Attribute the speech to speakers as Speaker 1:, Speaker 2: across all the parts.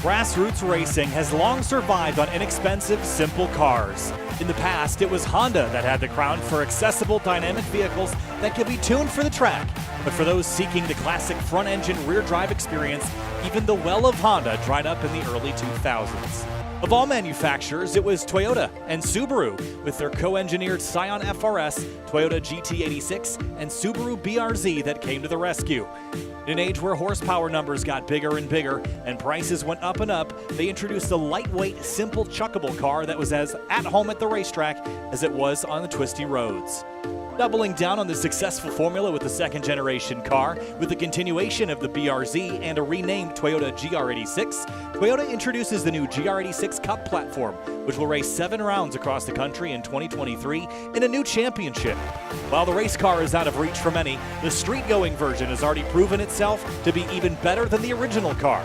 Speaker 1: Grassroots racing has long survived on inexpensive, simple cars. In the past, it was Honda that had the crown for accessible dynamic vehicles that could be tuned for the track. But for those seeking the classic front-engine rear-drive experience, even the well of Honda dried up in the early 2000s. Of all manufacturers, it was Toyota and Subaru with their co-engineered Scion FRS, Toyota GT86, and Subaru BRZ that came to the rescue. In an age where horsepower numbers got bigger and bigger and prices went up and up, they introduced a lightweight, simple, chuckable car that was as at home at the racetrack as it was on the twisty roads. Doubling down on the successful formula with the second-generation car, with the continuation of the BRZ and a renamed Toyota GR86, Toyota introduces the new GR86 Cup platform, which will race 7 rounds across the country in 2023 in a new championship. While the race car is out of reach for many, the street-going version has already proven itself to be even better than the original car.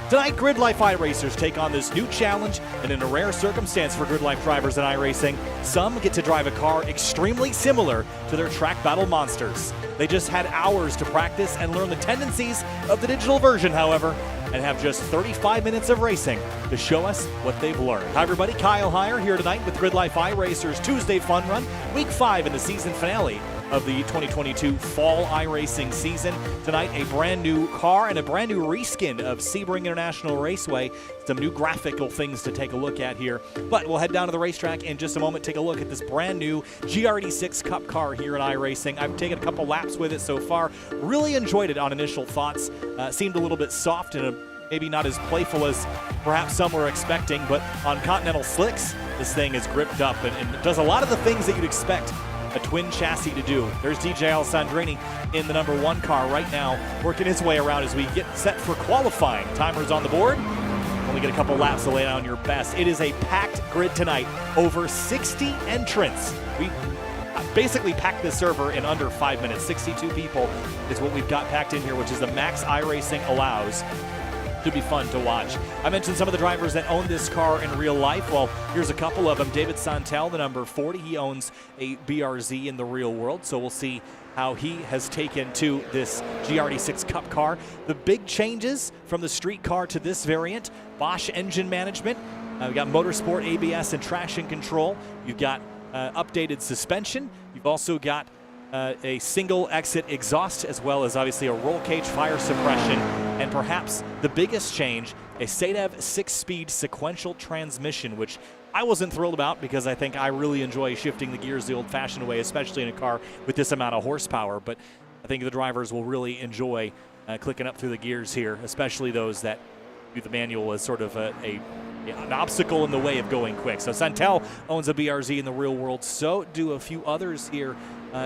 Speaker 1: Tonight, GRIDLIFE iRacers take on this new challenge, and in a rare circumstance for GRIDLIFE drivers in iRacing, some get to drive a car extremely similar to their track battle monsters. They just had hours to practice and learn the tendencies of the digital version, however, and have just 35 minutes of racing to show us what they've learned. Hi everybody, Kyle Heyer here tonight with GRIDLIFE iRacers Tuesday Fun Run, Week 5 in the season finale of the 2022 Fall iRacing season. Tonight, a brand new car and a brand new reskin of Sebring International Raceway. Some new graphical things to take a look at here. But we'll head down to the racetrack in just a moment, take a look at this brand new GR86 Cup car here in iRacing. I've taken a couple laps with it so far. Really enjoyed it on initial thoughts. Seemed a little bit soft and maybe not as playful as perhaps some were expecting, but on Continental slicks, this thing is gripped up and does a lot of the things that you'd expect a twin chassis to do. There's DJ Alessandrini in the number 1 car right now, working his way around as we get set for qualifying. Timers on the board. Only get a couple laps to lay down your best. It is a packed grid tonight. Over 60 entrants. We basically packed this server in under 5 minutes. 62 people is what we've got packed in here, which is the max iRacing allows. Should be fun to watch. I mentioned some of the drivers that own this car in real life. Well, here's a couple of them. David Santel, the number 40, he owns a BRZ in the real world, so we'll see how he has taken to this GR86 Cup car. The big changes from the street car to this variant: Bosch engine management. We've got motorsport ABS and traction control. You've got updated suspension. You've also got a single exit exhaust, as well as obviously a roll cage fire suppression, and perhaps the biggest change, a SADEV 6-speed sequential transmission, which I wasn't thrilled about because I think I really enjoy shifting the gears the old-fashioned way, especially in a car with this amount of horsepower. But I think the drivers will really enjoy clicking up through the gears here, especially those that view the manual as sort of an obstacle in the way of going quick. So Santel owns a BRZ in the real world. So do a few others here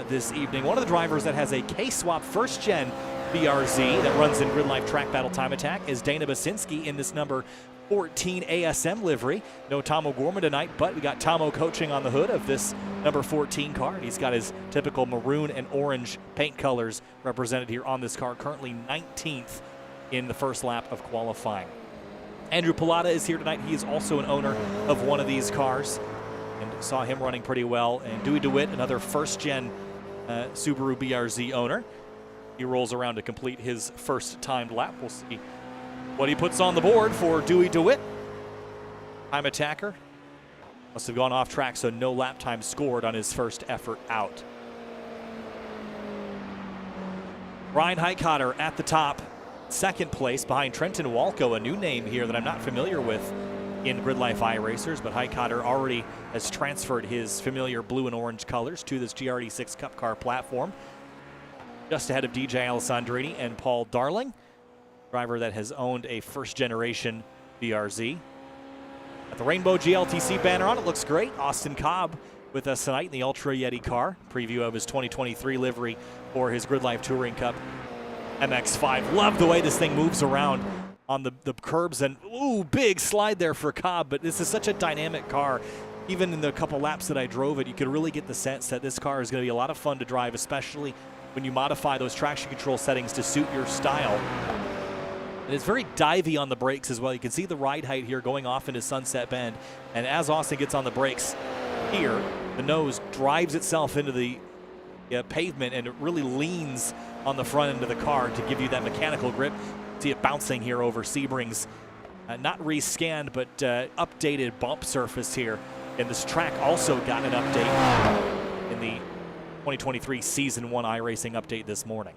Speaker 1: this evening. One of the drivers that has a K-Swap first-gen BRZ that runs in GRIDLIFE Track Battle Time Attack is Dana Basinski in this number 14 ASM livery. No Tom O'Gorman tonight, but we got Tomo coaching on the hood of this number 14 car. He's got his typical maroon and orange paint colors represented here on this car, currently 19th in the first lap of qualifying. Andrew Pilata is here tonight. He is also an owner of one of these cars, and saw him running pretty well. And Dewey DeWitt, another first-gen Subaru BRZ owner. He rolls around to complete his first timed lap. We'll see what he puts on the board for Dewey DeWitt. Time attacker. Must have gone off track, so no lap time scored on his first effort out. Ryan Highcotter at the top, second place behind Trenton Walco, a new name here that I'm not familiar with in GRIDLIFE iRacers, but Highcotter already has transferred his familiar blue and orange colors to this GR86 Cup car platform. Just ahead of DJ Alessandrini and Paul Darling, driver that has owned a first-generation BRZ. At the Rainbow GLTC banner on, it looks great. Austin Cobb with us tonight in the Ultra Yeti car. Preview of his 2023 livery for his GRIDLIFE Touring Cup MX-5. Love the way this thing moves around on the curbs, and ooh, big slide there for Cobb, but this is such a dynamic car. Even in the couple laps that I drove it, you could really get the sense that this car is going to be a lot of fun to drive, especially when you modify those traction control settings to suit your style. And it's very divey on the brakes as well. You can see the ride height here going off into Sunset Bend, and as Austin gets on the brakes here, the nose drives itself into the pavement, and it really leans on the front end of the car to give you that mechanical grip. See it bouncing here over Sebring's not rescanned, but updated bump surface here. And this track also got an update in the 2023 Season 1 iRacing update this morning.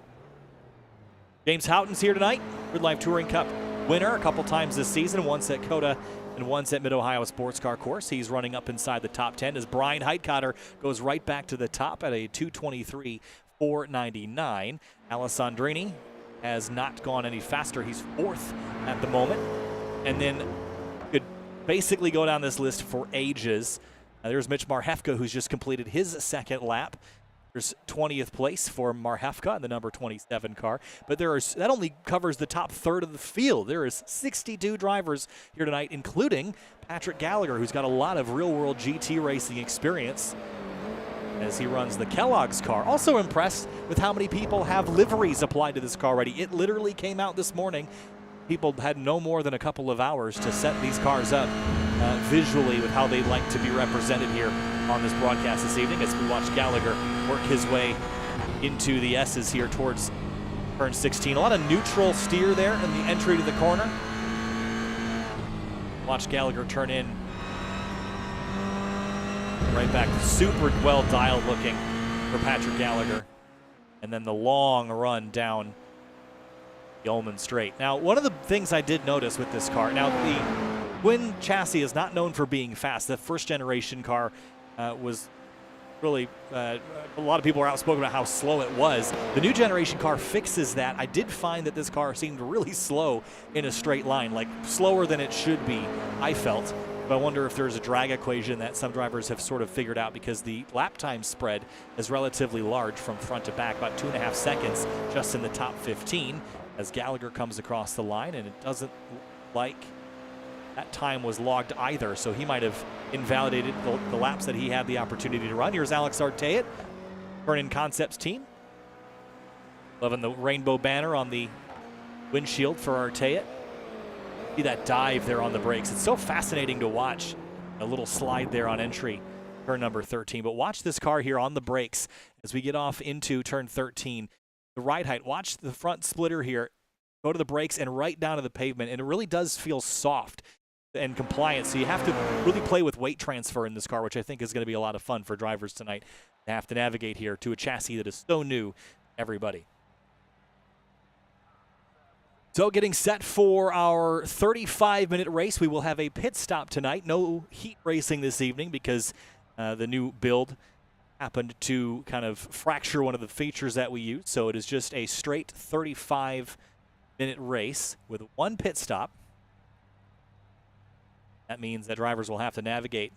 Speaker 1: James Houghton's here tonight, GRIDLIFE Touring Cup winner a couple times this season, once at COTA and once at Mid-Ohio Sports Car Course. He's running up inside the top 10 as Brian Heitkotter goes right back to the top at a 2:23.499. Alessandrini has not gone any faster. He's fourth at the moment. And then could basically go down this list for ages. There's Mitch Marhefka, who's just completed his second lap. There's 20th place for Marhefka in the number 27 car. But that only covers the top third of the field. There is 62 drivers here tonight, including Patrick Gallagher, who's got a lot of real-world GT racing experience as he runs the Kellogg's car. Also impressed with how many people have liveries applied to this car already. It literally came out this morning. People had no more than a couple of hours to set these cars up visually with how they like to be represented here on this broadcast this evening as we watch Gallagher work his way into the S's here towards turn 16. A lot of neutral steer there in the entry to the corner. Watch Gallagher turn in right back. Super well dialed looking for Patrick Gallagher. And then the long run down the Ullman Straight. Now, one of the things I did notice with this car, now the Gwin chassis is not known for being fast. The first generation car was really, a lot of people are outspoken about how slow it was. The new generation car fixes that. I did find that this car seemed really slow in a straight line, like slower than it should be, I felt. But I wonder if there's a drag equation that some drivers have sort of figured out, because the lap time spread is relatively large from front to back, about 2.5 seconds just in the top 15 as Gallagher comes across the line, and it doesn't look like that time was logged either, so he might have invalidated the laps that he had the opportunity to run. Here's Alex Arteat, Vernon Concepts team. Loving the rainbow banner on the windshield for Arteat. See that dive there on the brakes. It's so fascinating to watch. A little slide there on entry, turn number 13. But watch this car here on the brakes as we get off into turn 13. The ride height, watch the front splitter here. Go to the brakes and right down to the pavement, and it really does feel soft and compliant. So you have to really play with weight transfer in this car, which I think is going to be a lot of fun for drivers tonight to have to navigate here to a chassis that is so new to everybody. So getting set for our 35-minute race. We will have a pit stop tonight. No heat racing this evening because the new build happened to kind of fracture one of the features that we use. So it is just a straight 35-minute race with one pit stop. That means that drivers will have to navigate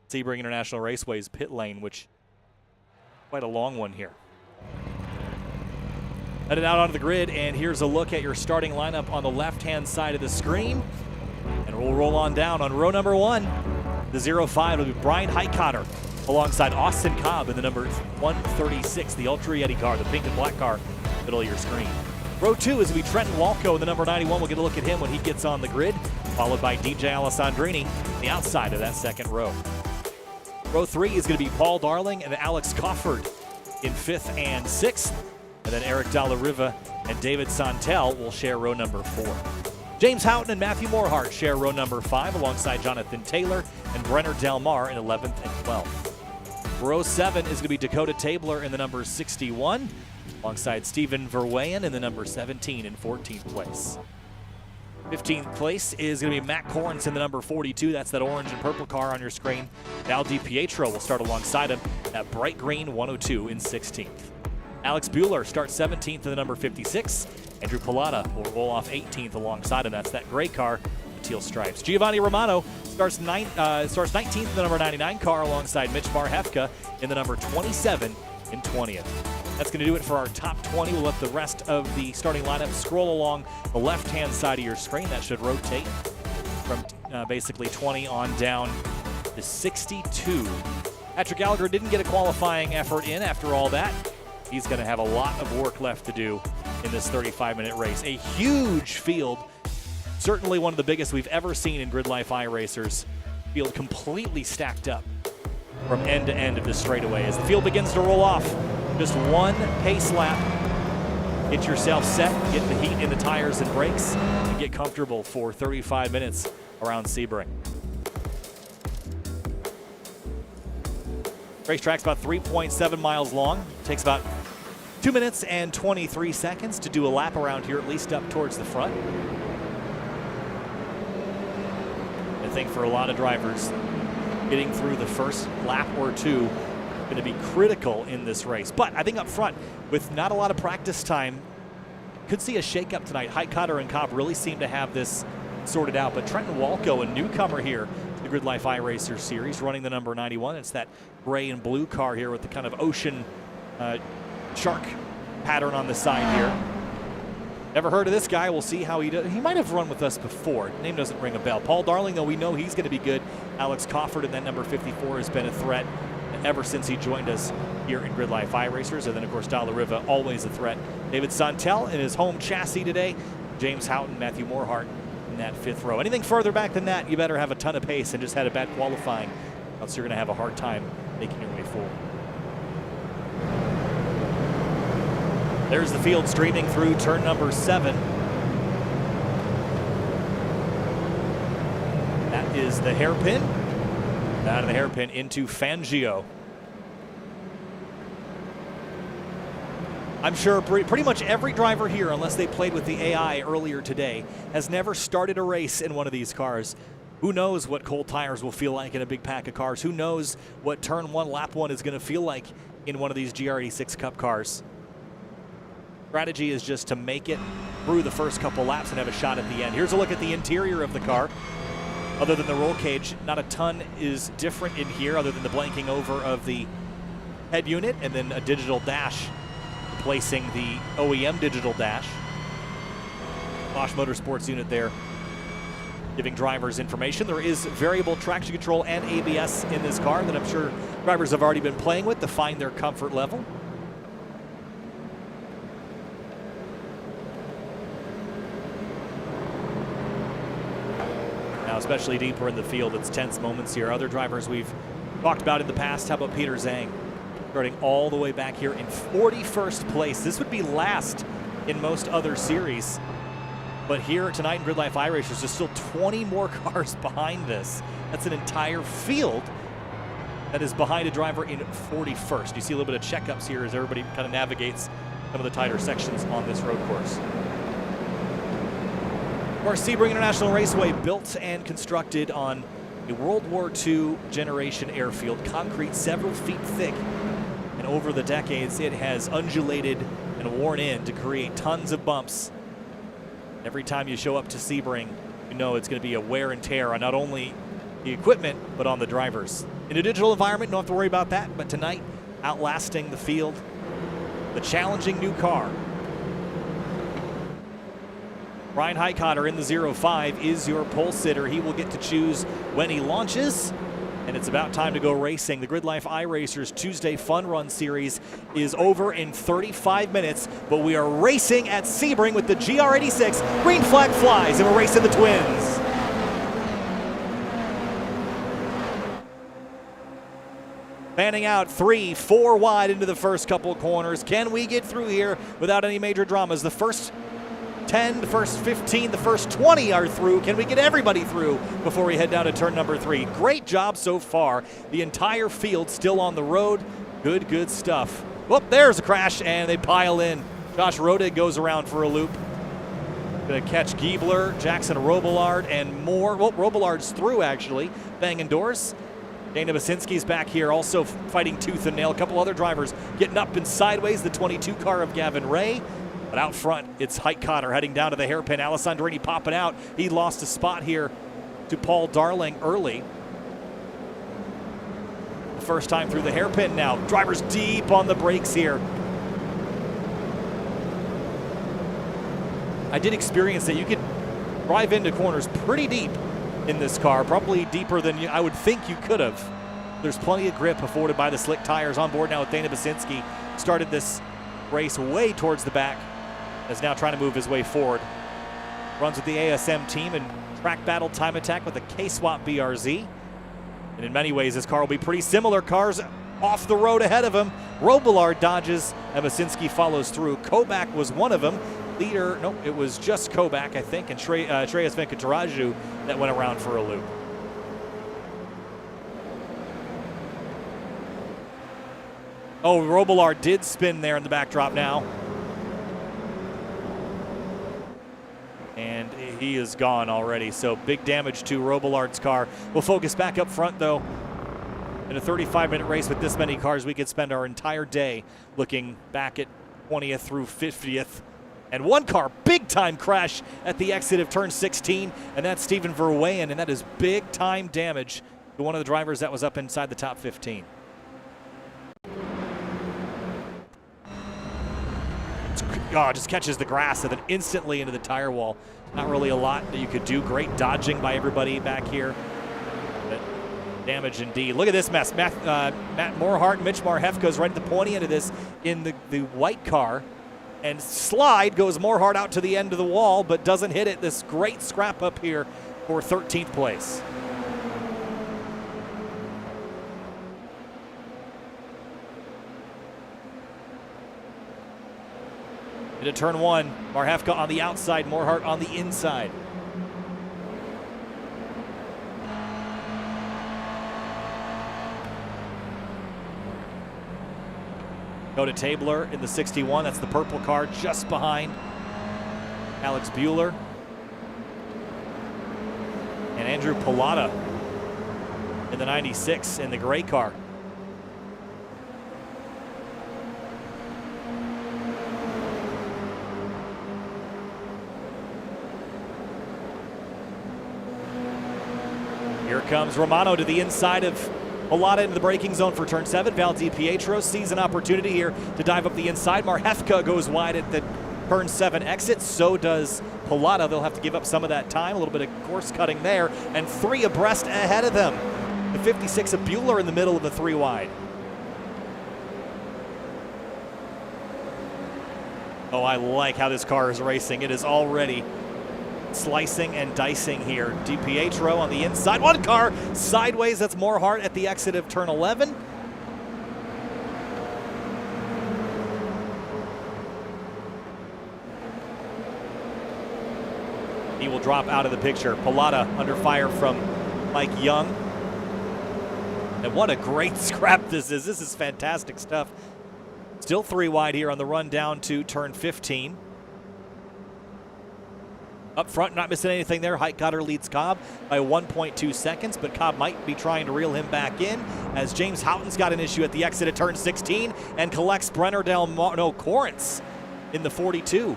Speaker 1: Sebring International Raceway's pit lane, which is quite a long one here. Headed out onto the grid, and here's a look at your starting lineup on the left-hand side of the screen. And we'll roll on down on row number 1. The 05 will be Brian Heitkotter alongside Austin Cobb in the number 136, the Ultra Yeti car, the pink and black car, middle of your screen. Row 2 is going to be Trenton Walco in the number 91. We'll get a look at him when he gets on the grid, followed by DJ Alessandrini, the outside of that second row. Row 3 is going to be Paul Darling and Alex Cofford in 5th and 6th. And then Eric Dalla-Riva and David Santel will share row number 4. James Houghton and Matthew Morehart share row number 5 alongside Jonathan Taylor and Brenner Delmar in 11th and 12th. Row 7 is going to be Dakota Tabler in the number 61 alongside Stephen Verweyen in the number 17 and 14th place. 15th place is going to be Matt Corns in the number 42. That's that orange and purple car on your screen. Val DiPietro will start alongside him at bright green 102 in 16th. Alex Bueller starts 17th in the number 56. Andrew Pilata will roll off 18th alongside him. That's that gray car, the teal stripes. Giovanni Romano starts 19th in the number 99 car alongside Mitch Marhefka in the number 27 and 20th. That's going to do it for our top 20. We'll let the rest of the starting lineup scroll along the left-hand side of your screen. That should rotate from basically 20 on down to 62. Patrick Gallagher didn't get a qualifying effort in after all that. He's going to have a lot of work left to do in this 35-minute race. A huge field, certainly one of the biggest we've ever seen in GRIDLIFE iRacers. Field completely stacked up from end to end of this straightaway. As the field begins to roll off, just one pace lap. Get yourself set, get the heat in the tires and brakes, and get comfortable for 35 minutes around Sebring. Racetrack's about 3.7 miles long. Takes about 2 minutes and 23 seconds to do a lap around here, at least up towards the front. I think for a lot of drivers, getting through the first lap or two going to be critical in this race. But I think up front, with not a lot of practice time, could see a shakeup tonight. Highcutter and Cobb really seem to have this sorted out. But Trenton Walco, a newcomer here to the GRIDLIFE iRacer series, running the number 91. It's that gray and blue car here with the kind of ocean shark pattern on the side here. Never heard of this guy. We'll see how he does. He might have run with us before. Name doesn't ring a bell. Paul Darling, though, we know he's going to be good. Alex Cofford in that number 54 has been a threat ever since he joined us here in GRIDLIFE iRacers. And then, of course, Dalla Riva, always a threat. David Santel in his home chassis today. James Houghton, Matthew Morehart in that fifth row. Anything further back than that, you better have a ton of pace and just had a bad qualifying, else you're going to have a hard time making your way forward. There's the field streaming through turn number 7. That is the hairpin. Out of the hairpin into Fangio. I'm sure pretty much every driver here, unless they played with the AI earlier today, has never started a race in one of these cars. Who knows what cold tires will feel like in a big pack of cars? Who knows what turn 1, lap 1 is going to feel like in one of these GR86 Cup cars? Strategy is just to make it through the first couple laps and have a shot at the end. Here's a look at the interior of the car. Other than the roll cage, not a ton is different in here other than the blanking over of the head unit and then a digital dash replacing the OEM digital dash. Bosch Motorsports unit there giving drivers information. There is variable traction control and ABS in this car that I'm sure drivers have already been playing with to find their comfort level. Now, especially deeper in the field, it's tense moments here. Other drivers we've talked about in the past. How about Peter Zhang? Starting all the way back here in 41st place. This would be last in most other series. But here tonight in GRIDLIFE iRacers, there's still 20 more cars behind this. That's an entire field that is behind a driver in 41st. You see a little bit of checkups here as everybody kind of navigates some of the tighter sections on this road course. Of course, Sebring International Raceway, built and constructed on a World War II generation airfield, concrete several feet thick. And over the decades, it has undulated and worn in to create tons of bumps. Every time you show up to Sebring, you know it's going to be a wear and tear on not only the equipment, but on the drivers. In a digital environment, you don't have to worry about that. But tonight, outlasting the field, the challenging new car. Ryan Highcutter in the 05 is your pole sitter. He will get to choose when he launches, and it's about time to go racing. The GRIDLIFE iRacers Tuesday Fun Run Series is over in 35 minutes, but we are racing at Sebring with the GR86. Green flag flies, and we're racing the twins. Fanning out 3, 4 wide into the first couple corners. Can we get through here without any major dramas? The first 10, the first 15, the first 20 are through. Can we get everybody through before we head down to turn number 3? Great job so far. The entire field still on the road. Good stuff. Whoop, there's a crash, and they pile in. Josh Rodig goes around for a loop. Gonna catch Giebler, Jackson Robillard, and more. Well, Robillard's through, actually, banging doors. Dana Basinski's back here, also fighting tooth and nail. A couple other drivers getting up and sideways. The 22 car of Gavin Ray. But out front, it's Highcutter heading down to the hairpin. Alessandrini popping out. He lost a spot here to Paul Darling early. The first time through the hairpin now. Drivers deep on the brakes here. I did experience that you could drive into corners pretty deep in this car, probably deeper than I would think you could have. There's plenty of grip afforded by the slick tires. On board now with Dana Basinski. Started this race way towards the back. Is now trying to move his way forward. Runs with the ASM team in track battle time attack with the K-Swap BRZ. And in many ways, this car will be pretty similar. Cars off the road ahead of him. Robillard dodges, and Basinski follows through. Kobach was one of them. leader, nope, it was just Kobach, I think, and Shreyas Venkataraju that went around for a loop. Oh, Robillard did spin there in the backdrop now. And he is gone already, so big damage to Robillard's car. We'll focus back up front, though. In a 35-minute race with this many cars, we could spend our entire day looking back at 20th through 50th. And one car, big-time crash at the exit of turn 16, and that's Steven Verweyen, and that is big-time damage to one of the drivers that was up inside the top 15. Just catches the grass and then instantly into the tire wall. Not really a lot that you could do. Great dodging by everybody back here. But damage indeed. Look at this mess. Matt Morhart and Mitch Marhefka right at the pointy end of this in the white car. And slide goes Morhart out to the end of the wall, but doesn't hit it. This great scrap up here for 13th place. Into turn one, Marhefka on the outside, Morhart on the inside. Go to Tabler in the 61, that's the purple car just behind Alex Bueller. And Andrew Pallotta in the 96 in the gray car. Here comes Romano to the inside of Pallotta into the braking zone for turn 7. Val DiPietro sees an opportunity here to dive up the inside. Marhefka goes wide at the turn 7 exit. So does Pallotta. They'll have to give up some of that time. A little bit of course cutting there. And 3 abreast ahead of them. The 56 of Bueller in the middle of the 3 wide. Oh, I like how this car is racing. It is already slicing and dicing here. DiPietro on the inside. One car sideways. That's Morhart at the exit of turn 11. He will drop out of the picture. Pallotta under fire from Mike Young. And what a great scrap this is. This is fantastic stuff. Still 3 wide here on the run down to turn 15. Up front, not missing anything there. Heitkotter leads Cobb by 1.2 seconds, but Cobb might be trying to reel him back in as James Houghton's got an issue at the exit of turn 16 and collects Brenner Corrence in the 42.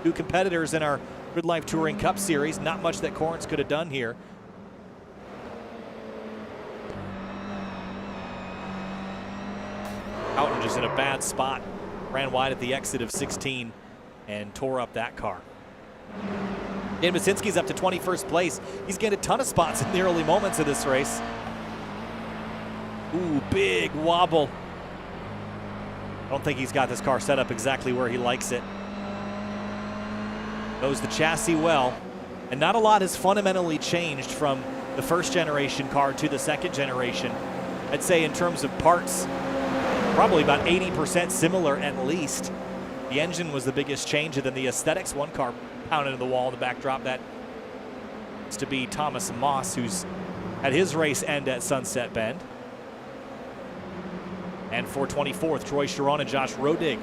Speaker 1: 2 competitors in our GRIDLIFE Touring Cup Series. Not much that Corrence could have done here. Houghton just in a bad spot. Ran wide at the exit of 16 and tore up that car. Dan Masinski's up to 21st place. He's gained a ton of spots in the early moments of this race. Ooh, big wobble. I don't think he's got this car set up exactly where he likes it. Knows the chassis well. And not a lot has fundamentally changed from the first generation car to the second generation. I'd say in terms of parts, probably about 80% similar at least. The engine was the biggest change, and then the aesthetics. One car pounded into the wall in the backdrop. That is to be Thomas Moss, who's had his race end at Sunset Bend. And for 24th, Troy Chiron and Josh Rodig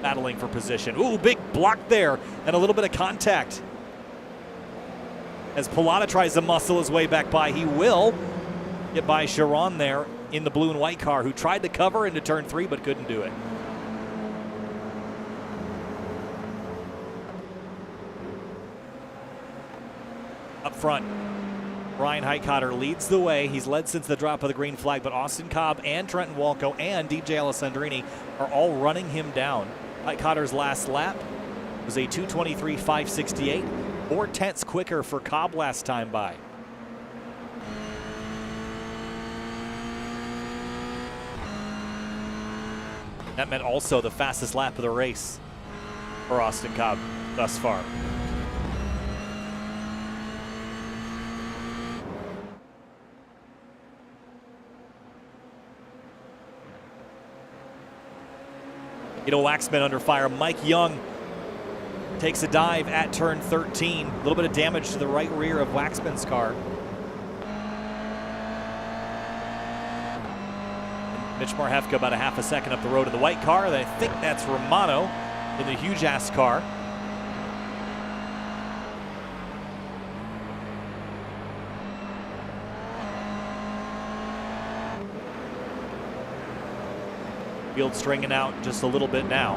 Speaker 1: battling for position. Ooh, big block there and a little bit of contact. As Pallotta tries to muscle his way back by, he will get by Chiron there in the blue and white car, who tried to cover into turn 3 but couldn't do it. Up front, Brian Heitkotter leads the way. He's led since the drop of the green flag, but Austin Cobb and Trenton Walco and DJ Alessandrini are all running him down. Heitkotter's last lap was a 2:23.568, 4/10 quicker for Cobb last time by. That meant also the fastest lap of the race for Austin Cobb thus far. Waxman under fire. Mike Young takes a dive at turn 13. A little bit of damage to the right rear of Waxman's car. Mitch Marhefka about a half a second up the road in the white car. I think that's Romano in the huge-ass car. Field stringing out just a little bit now.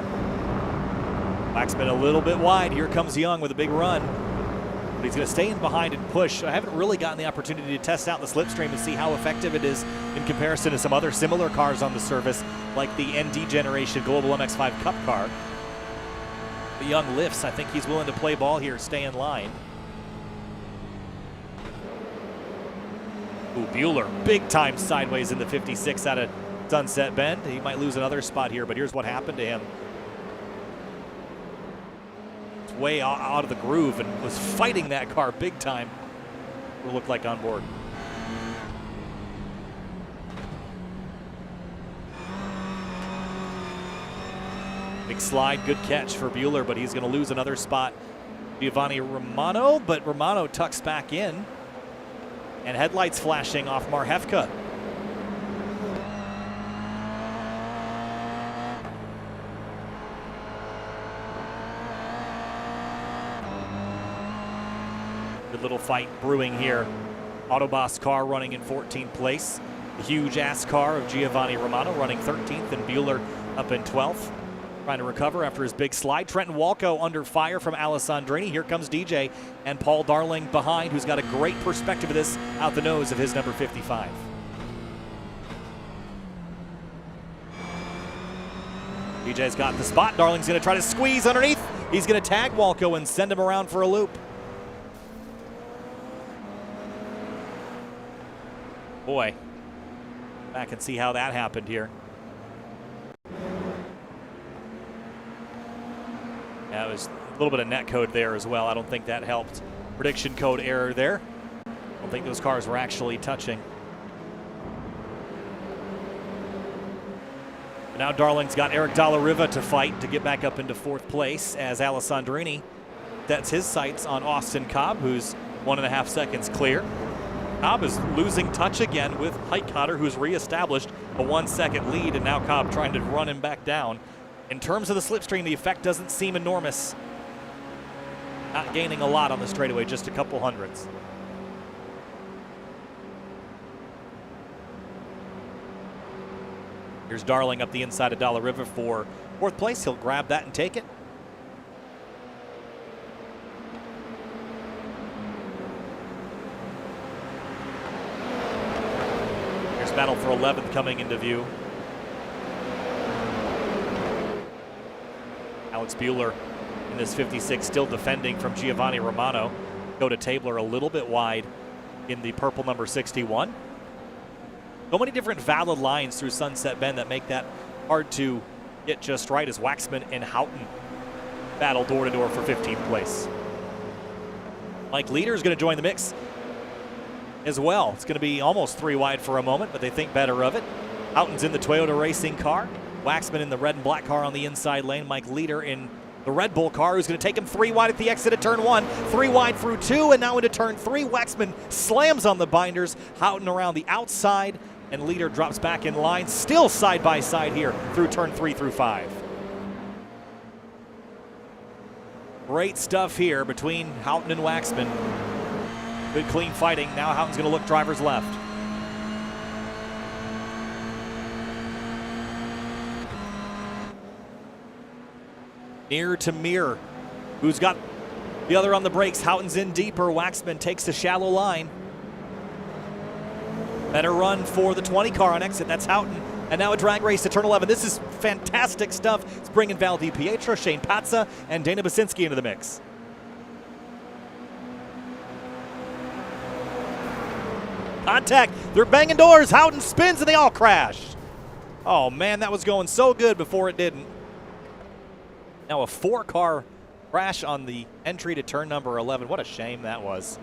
Speaker 1: Waxman a little bit wide. Here comes Young with a big run. But he's going to stay in behind and push. I haven't really gotten the opportunity to test out the slipstream and see how effective it is in comparison to some other similar cars on the surface, like the ND generation Global MX-5 Cup car. But Young lifts. I think he's willing to play ball here, stay in line. Ooh, Bueller, big time sideways in the 56 out of Sunset Bend. He might lose another spot here, but here's what happened to him. It's way out of the groove and was fighting that car big time. It looked like on board. Big slide, good catch for Bueller, but he's going to lose another spot. Giovanni Romano, but Romano tucks back in. And headlights flashing off Marhefka. Good little fight brewing here. Autoboss car running in 14th place. The huge ass car of Giovanni Romano running 13th, and Bueller up in 12th. Trying to recover after his big slide. Trenton Walco under fire from Alessandrini. Here comes DJ and Paul Darling behind, who's got a great perspective of this out the nose of his number 55. DJ's got the spot. Darling's going to try to squeeze underneath. He's going to tag Walco and send him around for a loop. Boy, back and see how that happened here. Yeah, it was a little bit of net code there as well. I don't think that helped. Prediction code error there. I don't think those cars were actually touching. But now Darling's got Eric Dalla Riva to fight to get back up into 4th place as Alessandrini sets his sights on Austin Cobb, who's 1.5 seconds clear. Cobb is losing touch again with Heitkotter, who's reestablished a 1-second lead, and now Cobb trying to run him back down. In terms of the slipstream, the effect doesn't seem enormous. Not gaining a lot on the straightaway, just a couple hundredths. Here's Darling up the inside of Dalla Riva for 4th place. He'll grab that and take it. Here's battle for 11th coming into view. Alex Bueller in this 56 still defending from Giovanni Romano. Go to Tabler a little bit wide in the purple number 61. So many different valid lines through Sunset Bend that make that hard to get just right as Waxman and Houghton battle door to door for 15th place. Mike Leader is going to join the mix as well. It's going to be almost 3 wide for a moment, but they think better of it. Houghton's in the Toyota Racing car. Waxman in the red and black car on the inside lane. Mike Leader in the Red Bull car, who's going to take him 3 wide at the exit of turn 1. 3 wide through 2, and now into turn 3. Waxman slams on the binders. Houghton around the outside, and Leader drops back in line. Still side by side here through turn 3 through 5. Great stuff here between Houghton and Waxman. Good clean fighting. Now Houghton's going to look driver's left. Near to mirror. Who's got the other on the brakes? Houghton's in deeper. Waxman takes the shallow line. Better run for the 20 car on exit. That's Houghton. And now a drag race to turn 11. This is fantastic stuff. It's bringing Val DiPietro, Shane Patza, and Dana Basinski into the mix. Contact. They're banging doors. Houghton spins and they all crash. Oh man, that was going so good before it didn't. Now a 4-car crash on the entry to turn number 11. What a shame that was.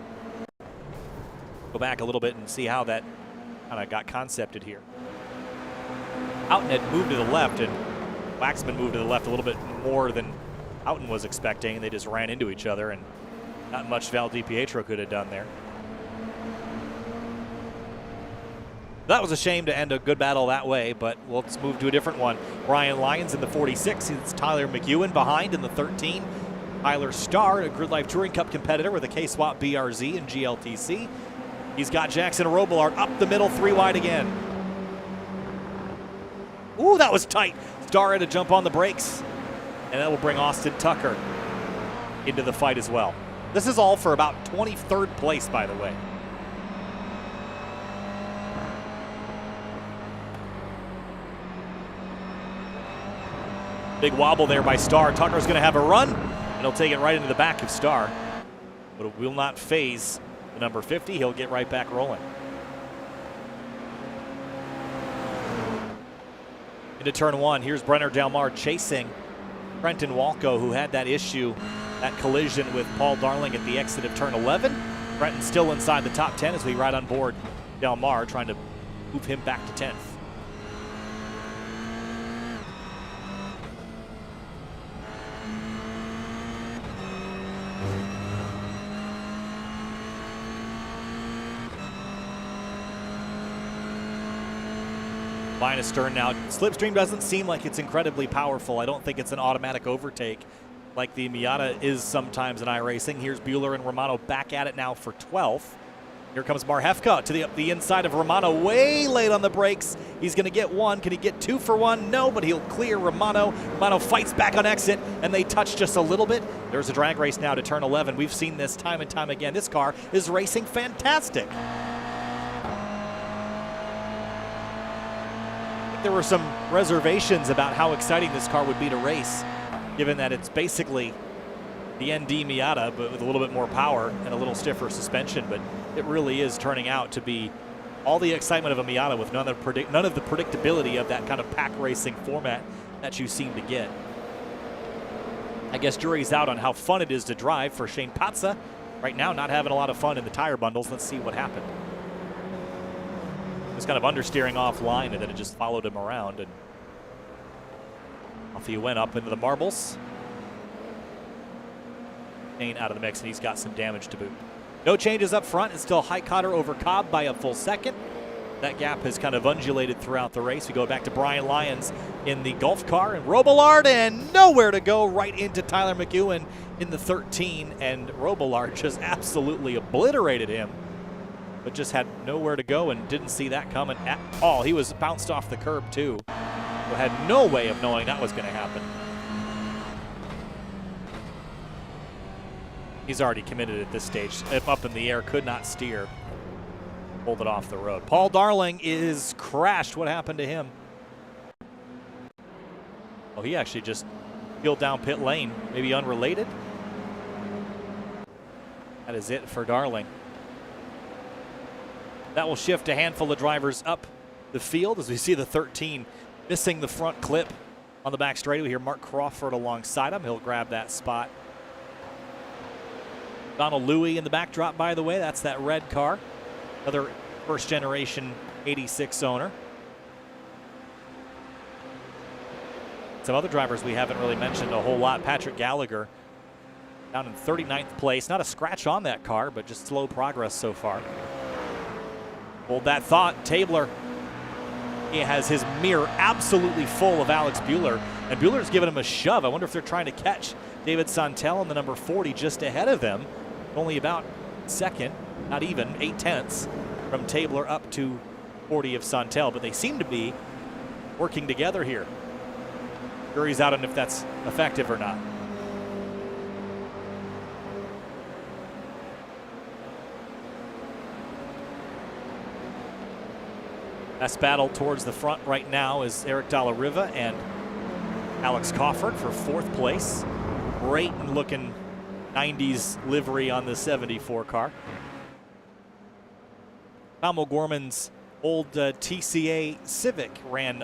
Speaker 1: Go back a little bit and see how that kind of got concepted here. Houghton had moved to the left, and Waxman moved to the left a little bit more than Houghton was expecting. They just ran into each other, and not much Val DiPietro could have done there. That was a shame to end a good battle that way, but let's move to a different one. Brian Lyons in the 46. It's Tyler McEwen behind in the 13. Tyler Starr, a GRIDLIFE Touring Cup competitor with a K-Swap BRZ and GLTC. He's got Jackson Robillard up the middle, 3 wide again. Ooh, that was tight. Starr had to jump on the brakes, and that will bring Austin Tucker into the fight as well. This is all for about 23rd place, by the way. Big wobble there by Starr. Tucker's going to have a run, and he'll take it right into the back of Starr. But it will not phase the number 50. He'll get right back rolling. Into turn 1, here's Brenner Delmar chasing Brenton Walco, who had that issue, that collision with Paul Darling at the exit of turn 11. Brenton still inside the top 10 as we ride on board Delmar, trying to move him back to 10th. Line astern now. Slipstream doesn't seem like it's incredibly powerful. I don't think it's an automatic overtake like the Miata is sometimes in iRacing. Here's Bueller and Romano back at it now for 12th. Here comes Marhefka to the inside of Romano, way late on the brakes. He's going to get 1. Can he get 2 for 1? No, but he'll clear Romano. Romano fights back on exit, and they touch just a little bit. There's a drag race now to turn 11. We've seen this time and time again. This car is racing fantastic. There were some reservations about how exciting this car would be to race, given that it's basically the ND Miata, but with a little bit more power and a little stiffer suspension. But it really is turning out to be all the excitement of a Miata with none of the predictability of that kind of pack racing format that you seem to get. I guess jury's out on how fun it is to drive for Shane Patza. Right now, not having a lot of fun in the tire bundles. Let's see what happened. Was kind of understeering offline, and then it just followed him around, and off he went up into the marbles. Kane out of the mix, and he's got some damage to boot. No changes up front. It's still Highcotter over Cobb by a full second. That gap has kind of undulated throughout the race. We go back to Brian Lyons in the Golf car, and Robillard, and nowhere to go, right into Tyler McEwen in the 13, and Robillard just absolutely obliterated him, but just had nowhere to go and didn't see that coming at all. He was bounced off the curb too. So had no way of knowing that was going to happen. He's already committed at this stage. If up in the air, could not steer. Pulled it off the road. Paul Darling is crashed. What happened to him? Oh, he actually just peeled down pit lane. Maybe unrelated? That is it for Darling. That will shift a handful of drivers up the field as we see the 13 missing the front clip on the back straightaway. Here, Mark Crawford alongside him. He'll grab that spot. Donald Louie in the backdrop, by the way. That's that red car. Another first generation 86 owner. Some other drivers we haven't really mentioned a whole lot. Patrick Gallagher down in 39th place. Not a scratch on that car, but just slow progress so far. Hold that thought. Tabler, he has his mirror absolutely full of Alex Bueller, and Bueller's giving him a shove. I wonder if they're trying to catch David Santel in the number 40 just ahead of them. Only about second, not even 0.8 from Tabler up to 40 of Santel, but they seem to be working together here. Jury's out on if that's effective or not. Best battle towards the front right now is Eric Dalla Riva and Alex Crawford for 4th place. Great looking 90s livery on the 74 car. Tom O'Gorman's old TCA Civic ran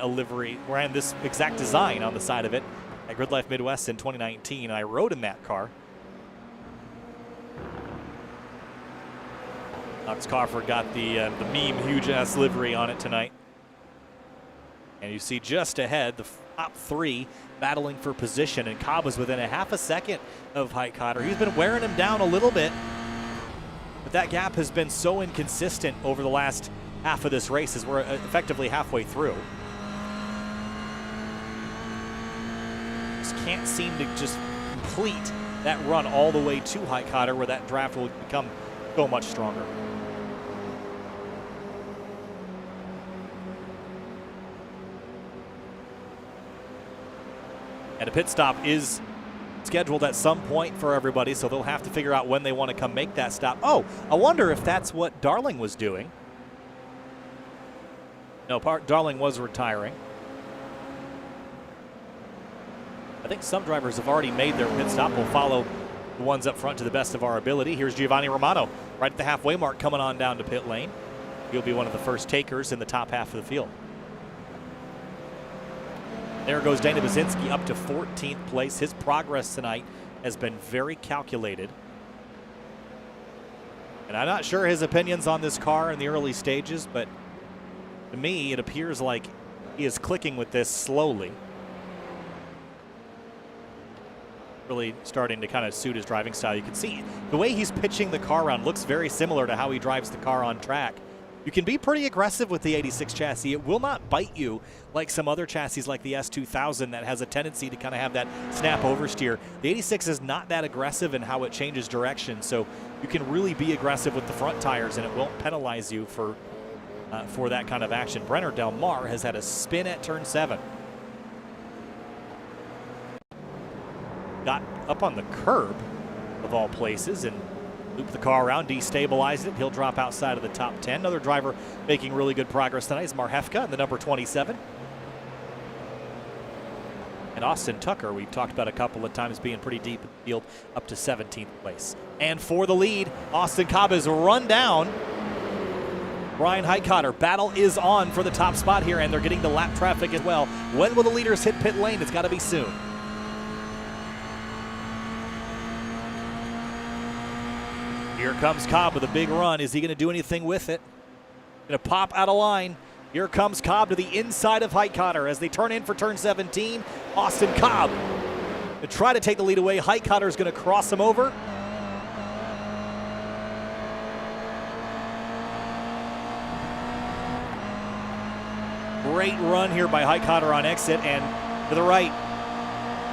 Speaker 1: this exact design on the side of it at GRIDLIFE Midwest in 2019. I rode in that car. Alex Crawford got the meme huge ass livery on it tonight. And you see just ahead, the top three battling for position, and Cobb was within a half a second of Hightotter. He's been wearing him down a little bit, but that gap has been so inconsistent over the last half of this race as we're effectively halfway through. Just can't seem to just complete that run all the way to Hightotter, where that draft will become so much stronger. And a pit stop is scheduled at some point for everybody, so they'll have to figure out when they want to come make that stop. Oh, I wonder if that's what Darling was doing. No, Darling was retiring. I think some drivers have already made their pit stop. We'll follow the ones up front to the best of our ability. Here's Giovanni Romano right at the halfway mark, coming on down to pit lane. He'll be one of the first takers in the top half of the field. There goes Dana Basinski up to 14th place. His progress tonight has been very calculated. And I'm not sure his opinions on this car in the early stages, but to me, it appears like he is clicking with this slowly. Really starting to kind of suit his driving style. You can see the way he's pitching the car around looks very similar to how he drives the car on track. You can be pretty aggressive with the 86 chassis. It will not bite you like some other chassis like the S2000 that has a tendency to kind of have that snap oversteer. The 86 is not that aggressive in how it changes direction, so you can really be aggressive with the front tires and it won't penalize you for that kind of action. Brenner Del Mar has had a spin at turn 7. Got up on the curb of all places and looped the car around, destabilized it. He'll drop outside of the top 10. Another driver making really good progress tonight is Marhefka in the number 27. And Austin Tucker, we've talked about a couple of times being pretty deep in the field, up to 17th place. And for the lead, Austin Cobb is run down. Brian Hightotter, battle is on for the top spot here, and they're getting the lap traffic as well. When will the leaders hit pit lane? It's got to be soon. Here comes Cobb with a big run. Is he going to do anything with it? Going to pop out of line. Here comes Cobb to the inside of Hightotter as they turn in for turn 17. Austin Cobb to try to take the lead away. Hightotter is going to cross him over. Great run here by Hightotter on exit, and to the right.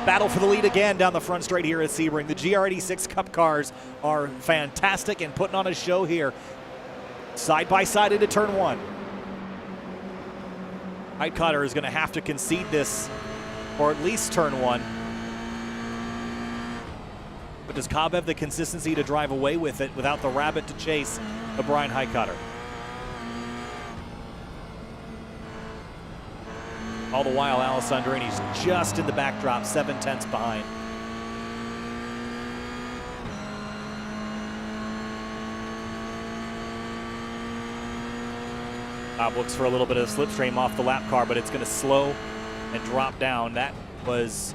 Speaker 1: Battle for the lead again down the front straight here at Sebring. The GR86 Cup cars are fantastic and putting on a show here. Side by side into turn 1. Hightotter is going to have to concede this for at least turn 1. But does Cobb have the consistency to drive away with it without the rabbit to chase of Brian Hightotter? All the while, Alessandrini's just in the backdrop, 7/10 behind. Cobb looks for a little bit of slipstream off the lap car, but it's going to slow and drop down. That was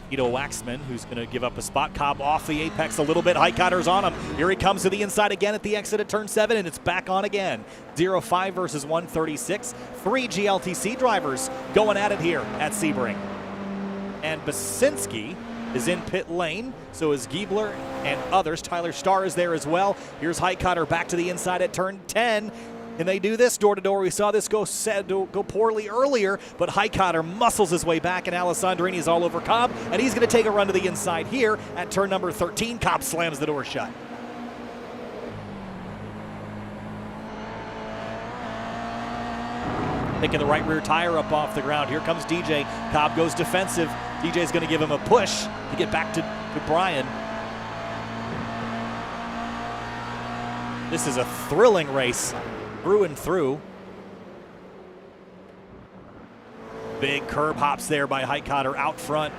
Speaker 1: Ito Waxman, who's going to give up a spot. Cobb off the apex a little bit. Hightotter's on him. Here he comes to the inside again at the exit at turn 7, and it's back on again. 0-5 versus 136. 3 GLTC drivers going at it here at Sebring. And Basinski is in pit lane, so is Giebler and others. Tyler Starr is there as well. Here's Hightotter back to the inside at turn 10. Can they do this door to door? We saw this go poorly earlier, but Hightotter muscles his way back, and Alessandrini is all over Cobb, and he's going to take a run to the inside here at turn number 13. Cobb slams the door shut. Picking the right rear tire up off the ground. Here comes DJ. Cobb goes defensive. DJ's going to give him a push to get back to Brian. This is a thrilling race. Through and through. Big curb hops there by Hightotter out front.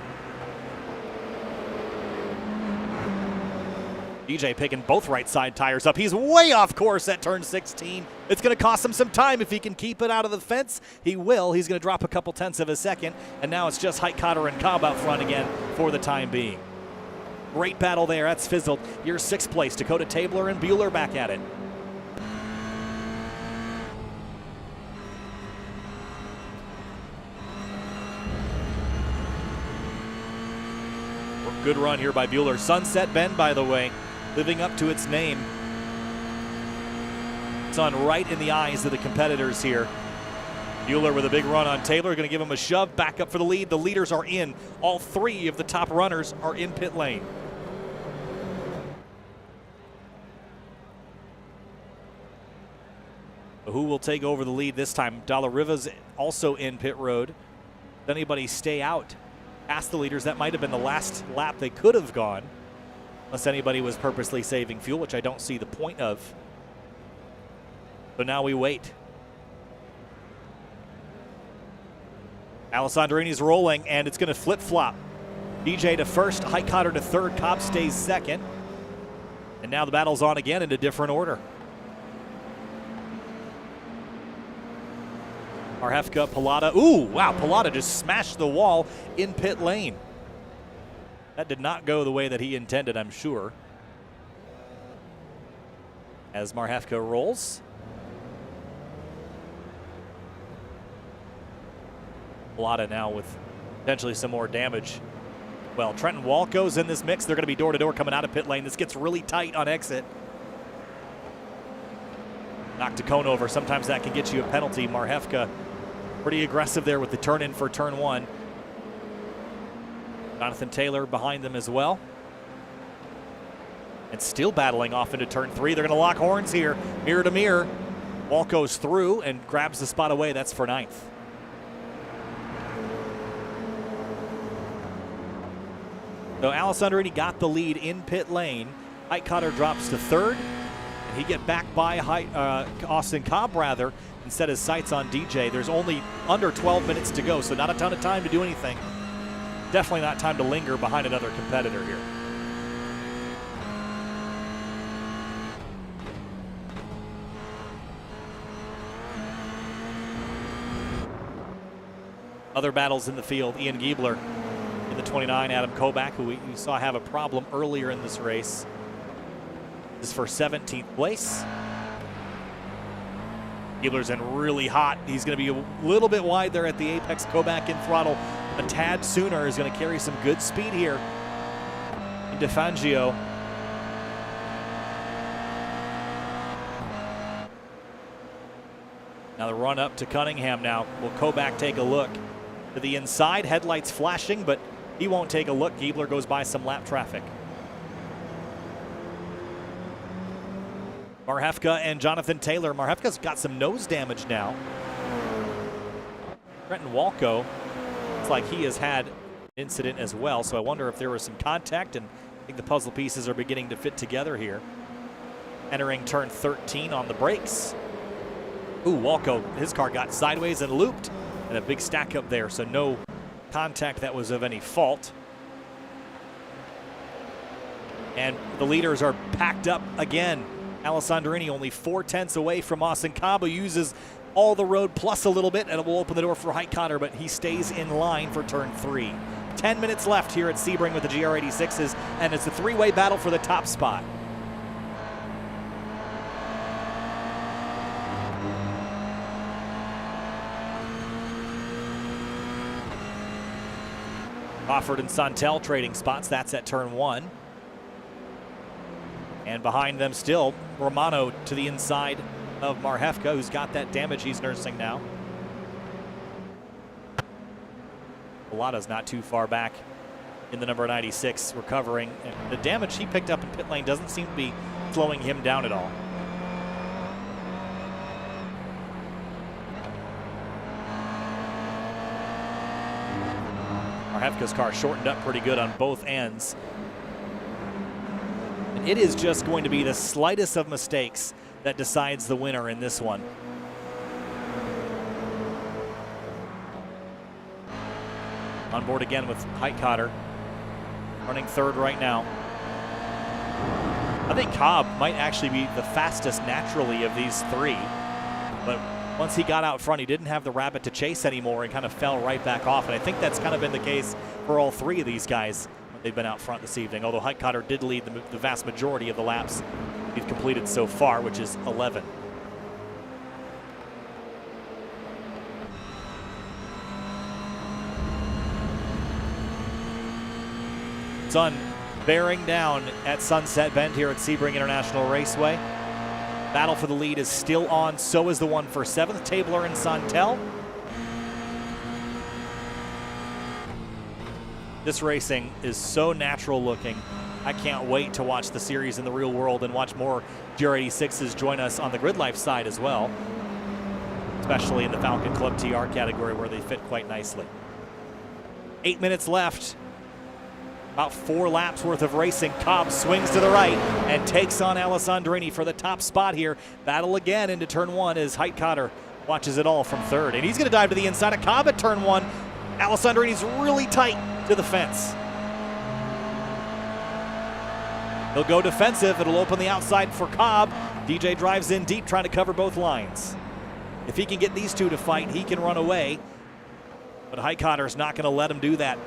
Speaker 1: DJ picking both right side tires up. He's way off course at turn 16. It's going to cost him some time. If he can keep it out of the fence, he will. He's going to drop a couple tenths of a second, and now it's just Hightotter and Cobb out front again for the time being. Great battle there. That's fizzled. Here's 6th place. Dakota Tabler and Bueller back at it. Good run here by Bueller. Sunset Bend, by the way, living up to its name. It's on right in the eyes of the competitors here. Bueller with a big run on Taylor, going to give him a shove back up for the lead. The leaders are in. All three of the top runners are in pit lane. Who will take over the lead this time? Dalla Riva's also in pit road. Did anybody stay out past the leaders? That might have been the last lap they could have gone, unless anybody was purposely saving fuel, which I don't see the point of. So now we wait. Alessandrini's rolling, and it's going to flip-flop. DJ to first, Highcutter to third, Cobb stays second. And now the battle's on again in a different order. Marhefka, Pilata. Ooh, wow, Pilata just smashed the wall in pit lane. That did not go the way that he intended, I'm sure. As Marhefka rolls. Pilata now with potentially some more damage. Well, Trenton Walco's in this mix. They're going to be door-to-door coming out of pit lane. This gets really tight on exit. Knocked a cone over. Sometimes that can get you a penalty. Marhefka pretty aggressive there with the turn in for turn one. Jonathan Taylor behind them as well. And still battling off into turn three. They're going to lock horns here, mirror to mirror. Walco's through and grabs the spot away. That's for ninth. So Alessandrini got the lead in pit lane. Highcutter drops to third. And he get back by Austin Cobb, rather, and set his sights on DJ. There's only under 12 minutes to go, so not a ton of time to do anything. Definitely not time to linger behind another competitor here. Other battles in the field. Ian Giebler in the 29, Adam Kobach, who we saw have a problem earlier in this race, is for 17th place. Giebler's in really hot. He's going to be a little bit wide there at the apex. Kobach in throttle a tad sooner, is going to carry some good speed here into Fangio. Now the run up to Cunningham now. Will Kobach take a look to the inside? Headlights flashing, but he won't take a look. Giebler goes by some lap traffic. Marhefka and Jonathan Taylor. Marhefka's got some nose damage now. Trenton Walco, it's like he has had an incident as well, so I wonder if there was some contact, and I think the puzzle pieces are beginning to fit together here. Entering turn 13 on the brakes. Ooh, Walco, his car got sideways and looped, and a big stack up there, so no contact that was of any fault. And the leaders are packed up again. Alessandrini only 4/10 away from Austin Cobb, who uses all the road plus a little bit, and it will open the door for Highcutter, but he stays in line for turn 3. 10 minutes left here at Sebring with the GR86s, and it's a three-way battle for the top spot. Crawford and Santel trading spots. That's at turn 1. And behind them still, Romano to the inside of Marhefka, who's got that damage he's nursing now. Pilata's not too far back in the number 96, recovering. And the damage he picked up in pit lane doesn't seem to be slowing him down at all. Marhefka's car shortened up pretty good on both ends. And it is just going to be the slightest of mistakes that decides the winner in this one. On board again with Highcutter, running third right now. I think Cobb might actually be the fastest naturally of these three, but once he got out front, he didn't have the rabbit to chase anymore and kind of fell right back off. And I think that's kind of been the case for all three of these guys when they've been out front this evening, although Highcutter did lead the vast majority of the laps he's completed so far, which is 11. Sun bearing down at Sunset Bend here at Sebring International Raceway. Battle for the lead is still on. So is the one for 7th, Tabler and Santel. This racing is so natural looking. I can't wait to watch the series in the real world and watch more GR86s join us on the GRIDLIFE side as well, especially in the Falcon Club TR category where they fit quite nicely. 8 minutes left. About 4 laps worth of racing. Cobb swings to the right and takes on Alessandrini for the top spot here. Battle again into turn 1 as Heitkotter watches it all from 3rd. And he's going to dive to the inside of Cobb at turn 1. Alessandrini's really tight to the fence. He'll go defensive. It'll open the outside for Cobb. DJ drives in deep, trying to cover both lines. If he can get these two to fight, he can run away. But Heikotter's not going to let him do that.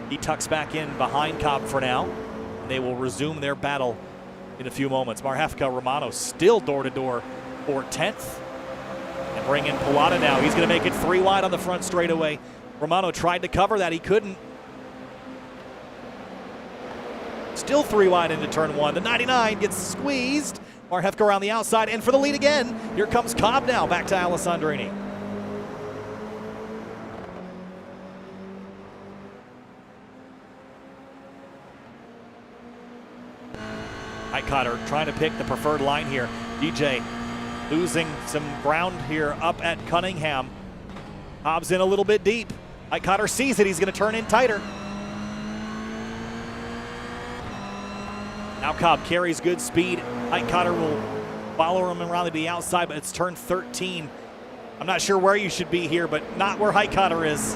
Speaker 1: He tucks back in behind Cobb for now. And they will resume their battle in a few moments. Marhefka Romano still door-to-door for 10th. And bring in Pilata now. He's going to make it 3 wide on the front straightaway. Romano tried to cover that. He couldn't. Still 3 wide into turn 1. The 99 gets squeezed. Marhefka around the outside, and for the lead again. Here comes Cobb now, back to Alessandrini. Heitkotter trying to pick the preferred line here. DJ losing some ground here up at Cunningham. Cobb's in a little bit deep. Heitkotter sees it. He's going to turn in tighter. Now Cobb carries good speed. Heitkotter will follow him around to the outside, but it's turn 13. I'm not sure where you should be here, but not where Heitkotter is.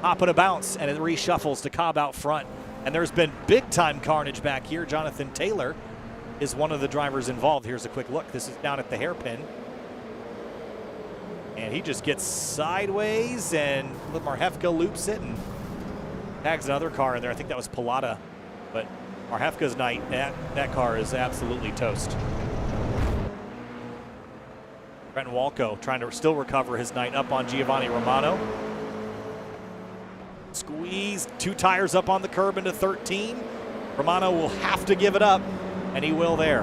Speaker 1: Hop and a bounce, and it reshuffles to Cobb out front. And there's been big-time carnage back here. Jonathan Taylor is one of the drivers involved. Here's a quick look. This is down at the hairpin. And he just gets sideways, and Marhefka loops it and tags another car in there. I think that was Pilata. But Marhefka's night, that car is absolutely toast. Brent Walco trying to still recover his night up on Giovanni Romano. Squeezed 2 tires up on the curb into 13. Romano will have to give it up, and he will there.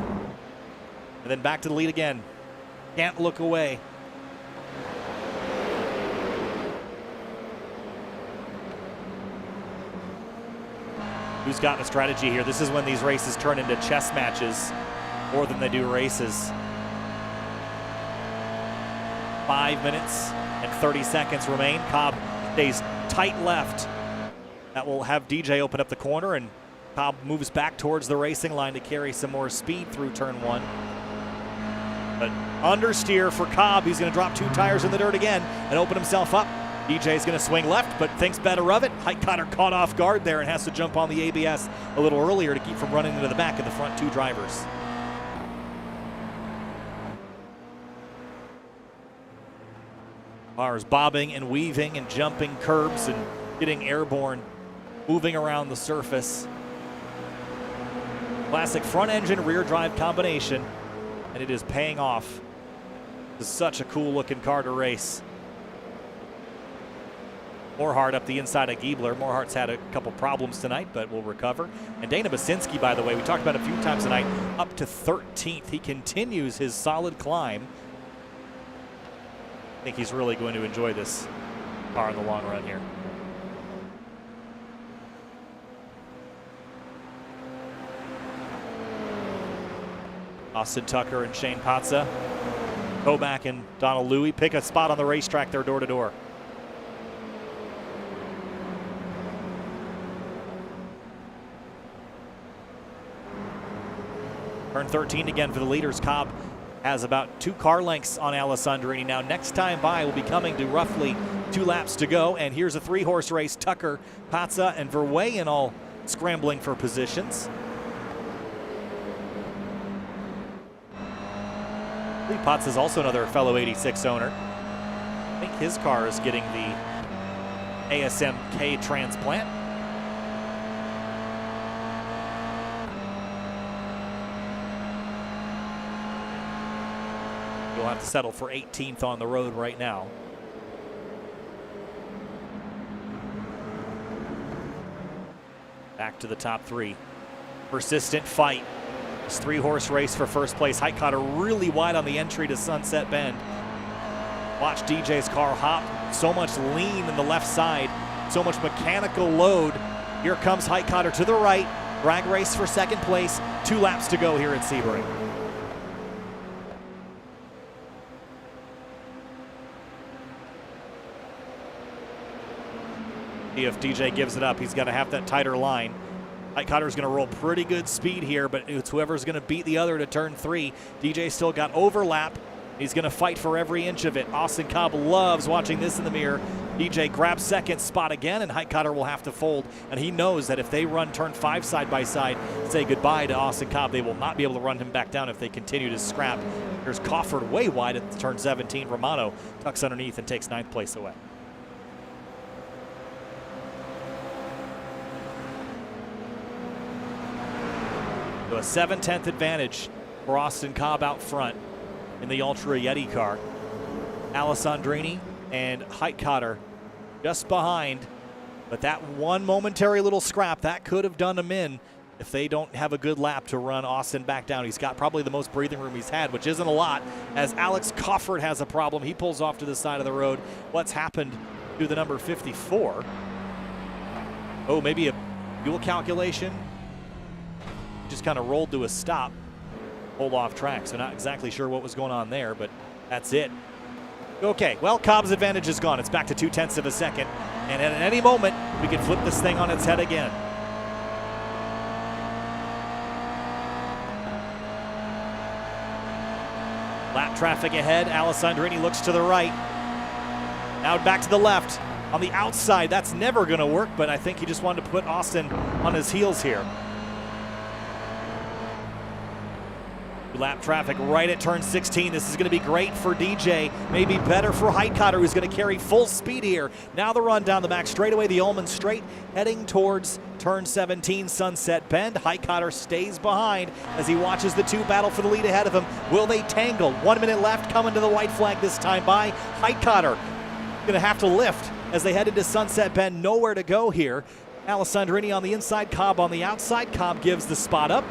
Speaker 1: And then back to the lead again. Can't look away. Who's got a strategy here? This is when these races turn into chess matches more than they do races. 5 minutes and 30 seconds remain. Cobb stays tight left. That will have DJ open up the corner, and Cobb moves back towards the racing line to carry some more speed through turn 1. But understeer for Cobb. He's going to drop 2 tires in the dirt again and open himself up. DJ's going to swing left, but thinks better of it. Heitkotter caught off guard there and has to jump on the ABS a little earlier to keep from running into the back of the front 2 drivers. Cars bobbing and weaving and jumping curbs and getting airborne, moving around the surface. Classic front engine, rear drive combination, and it is paying off. This is such a cool looking car to race. Morhart up the inside of Giebler. Morhart's had a couple problems tonight, but will recover. And Dana Basinski, by the way, we talked about a few times tonight, up to 13th. He continues his solid climb. I think he's really going to enjoy this car in the long run here. Austin Tucker and Shane Patza. Koback and Donald Louie pick a spot on the racetrack there door to door. Turn 13 again for the leaders. Cobb has about 2 car lengths on Alessandrini. Now next time by will be coming to roughly 2 laps to go. And here's a 3-horse race. Tucker, Patza, and Verweijen all scrambling for positions. I believe Patza is also another fellow 86 owner. I think his car is getting the ASMK transplant. You'll have to settle for 18th on the road right now. Back to the top three. Persistent fight. This 3-horse race for first place. Highcutter really wide on the entry to Sunset Bend. Watch DJ's car hop. So much lean in the left side. So much mechanical load. Here comes Highcutter to the right. Drag race for second place. 2 laps to go here at Sebring. If DJ gives it up, he's going to have that tighter line. Highcutter's going to roll pretty good speed here, but it's whoever's going to beat the other to turn 3. DJ still got overlap. He's going to fight for every inch of it. Austin Cobb loves watching this in the mirror. DJ grabs second spot again, and Highcutter will have to fold. And he knows that if they run turn 5 side by side, say goodbye to Austin Cobb, they will not be able to run him back down if they continue to scrap. Here's Cawford way wide at turn 17. Romano tucks underneath and takes 9th place away. So a 7/10 advantage for Austin Cobb out front in the Ultra Yeti car. Alessandrini and Highcutter just behind, but that one momentary little scrap, that could have done him in if they don't have a good lap to run Austin back down. He's got probably the most breathing room he's had, which isn't a lot, as Alex Cawford has a problem. He pulls off to the side of the road. What's happened to the number 54? Oh, maybe a fuel calculation. Just kind of rolled to a stop, pulled off track, so not exactly sure what was going on there, but that's it. Okay, well, Cobb's advantage is gone. It's back to 0.2 of a second, and at any moment, we could flip this thing on its head again. Lap traffic ahead. Alessandrini looks to the right. Now back to the left. On the outside, that's never going to work, but I think he just wanted to put Austin on his heels here. Lap traffic right at turn 16. This is going to be great for DJ, maybe better for Highcutter, who's going to carry full speed here. Now the run down the back straightaway, the Ullman straight, heading towards turn 17, Sunset Bend. Highcutter stays behind as he watches the 2 battle for the lead ahead of him. Will they tangle? 1 minute left, coming to the white flag this time by Highcutter. Going to have to lift as they head into Sunset Bend. Nowhere to go here. Alessandrini on the inside, Cobb on the outside. Cobb gives the spot up.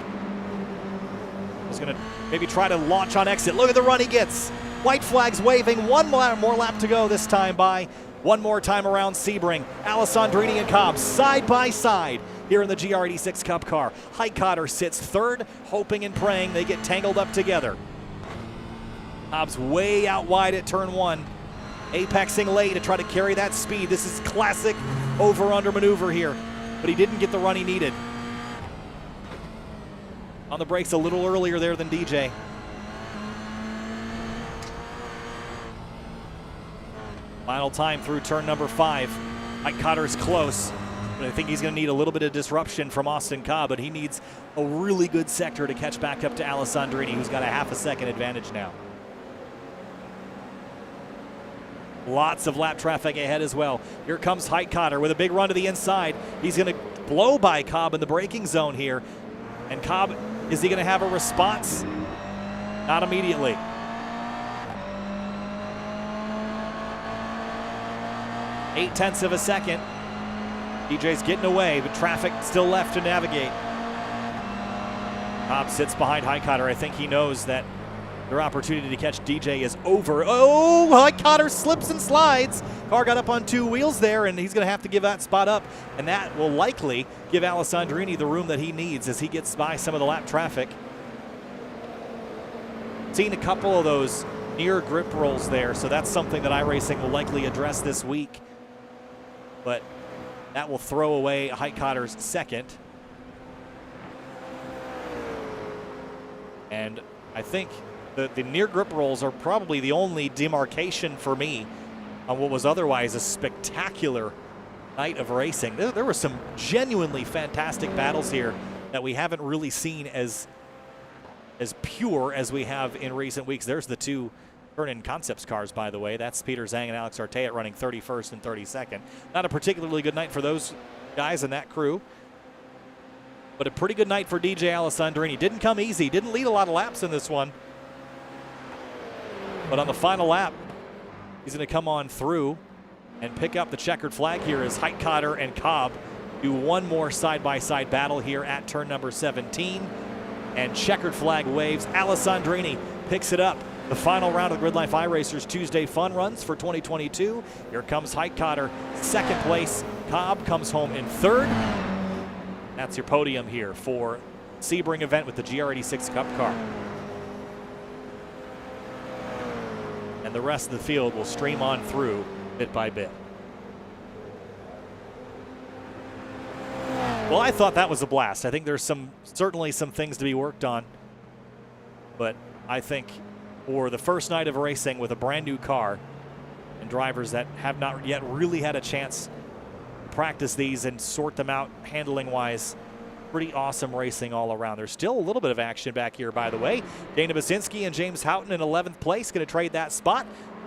Speaker 1: He's going to maybe try to launch on exit. Look at the run he gets. White flags waving. 1 more lap to go this time by. One more time around Sebring. Alessandrini and Cobb side by side here in the GR86 Cup car. Highcutter sits 3rd, hoping and praying they get tangled up together. Cobb's way out wide at turn 1. Apexing late to try to carry that speed. This is classic over-under maneuver here, but he didn't get the run he needed. On the brakes a little earlier there than DJ. Final time through turn number 5. Highcutter's close, but I think he's going to need a little bit of disruption from Austin Cobb, but he needs a really good sector to catch back up to Alessandrini, who's got a ½ a second advantage now. Lots of lap traffic ahead as well. Here comes Highcutter with a big run to the inside. He's going to blow by Cobb in the braking zone here. And Cobb, is he going to have a response? Not immediately. .8 of a second. DJ's getting away, but traffic still left to navigate. Cobb sits behind Highcutter. I think he knows that their opportunity to catch DJ is over. Oh, Highcutter slips and slides. Car got up on 2 wheels there, and he's going to have to give that spot up, and that will likely give Alessandrini the room that he needs as he gets by some of the lap traffic. Seen a couple of those near grip rolls there, so that's something that iRacing will likely address this week. But that will throw away Highcutter's second. And I think the near grip rolls are probably the only demarcation for me on what was otherwise a spectacular night of racing. There were some genuinely fantastic battles here that we haven't really seen as pure as we have in recent weeks. There's the 2 Turn-in Concepts cars, by the way. That's Peter Zhang and Alex Artea running 31st and 32nd. Not a particularly good night for those guys and that crew, but a pretty good night for DJ Alessandrini. Didn't come easy, didn't lead a lot of laps in this one. But on the final lap, he's going to come on through and pick up the checkered flag here as Highcutter and Cobb do one more side-by-side battle here at turn number 17. And checkered flag waves. Alessandrini picks it up. The final round of the GRIDLIFE iRacers Tuesday Fun Runs for 2022. Here comes Heitkotter, second place. Cobb comes home in third. That's your podium here for Sebring event with the GR86 Cup car. And the rest of the field will stream on through bit by bit. Well, I thought that was a blast. I think there's certainly some things to be worked on. But I think for the first night of racing with a brand new car and drivers that have not yet really had a chance to practice these and sort them out handling-wise, pretty awesome racing all around. There's still a little bit of action back here, by the way. Dana Basinski and James Houghton in 11th place, going to trade that spot.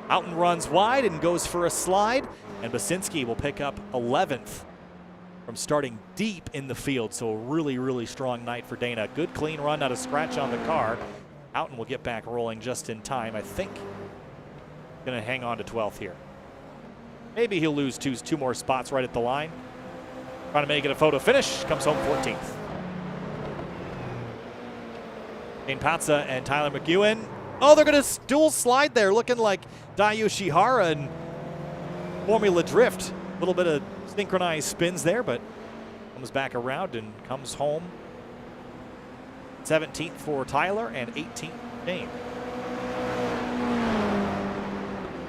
Speaker 1: Houghton runs wide and goes for a slide, and Basinski will pick up 11th from starting deep in the field. So a really, really strong night for Dana. Good clean run, not a scratch on the car. Houghton will get back rolling just in time. I think going to hang on to 12th here. Maybe he'll lose two more spots right at the line. Trying to make it a photo finish. Comes home 14th. Dane Patza and Tyler McEwen. Oh, they're going to dual slide there, looking like Dayu Shihara and Formula Drift. A little bit of synchronized spins there, but comes back around and comes home 17th for Tyler and 18th Dane.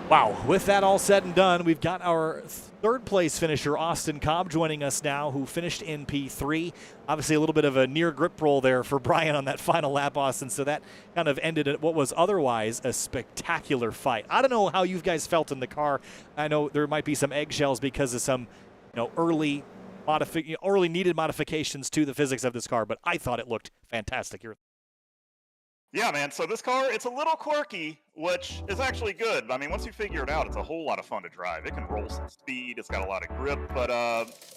Speaker 1: Wow, with that all said and done, we've got our third place finisher, Austin Cobb, joining us now, who finished in P3. Obviously a little bit of a near grip roll there for Brian on that final lap, Austin, so that kind of ended at what was otherwise a spectacular fight. I don't know how you guys felt in the car. I know there might be some eggshells because of some early needed modifications to the physics of this car, but I thought it looked fantastic.
Speaker 2: Yeah, man. So this car, it's a little quirky, which is actually good. I mean, once you figure it out, it's a whole lot of fun to drive. It can roll some speed. It's got a lot of grip, but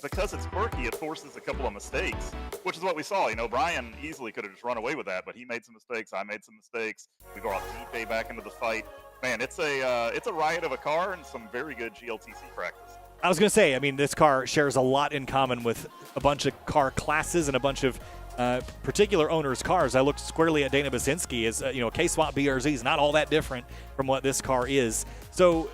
Speaker 2: because it's quirky, it forces a couple of mistakes, which is what we saw. Brian easily could have just run away with that, but he made some mistakes. I made some mistakes. We brought DJ back into the fight. Man, it's a riot of a car and some very good GLTC practice.
Speaker 1: I was going to say, I mean, this car shares a lot in common with a bunch of car classes and a bunch of particular owners' cars. I looked squarely at Dana Basinski as, K-Swap BRZ is not all that different from what this car is. So,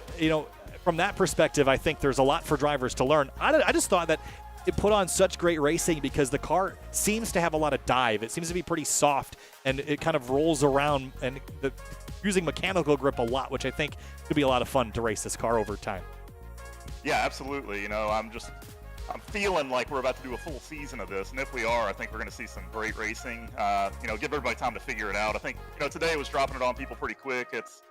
Speaker 1: from that perspective, I think there's a lot for drivers to learn. I just thought that it put on such great racing because the car seems to have a lot of dive. It seems to be pretty soft, and it kind of rolls around and using mechanical grip a lot, which I think could be a lot of fun to race this car over time.
Speaker 2: Yeah, absolutely. I'm feeling like we're about to do a full season of this, and if we are, I think we're going to see some great racing. Give everybody time to figure it out. I think, today was dropping it on people pretty quick. It's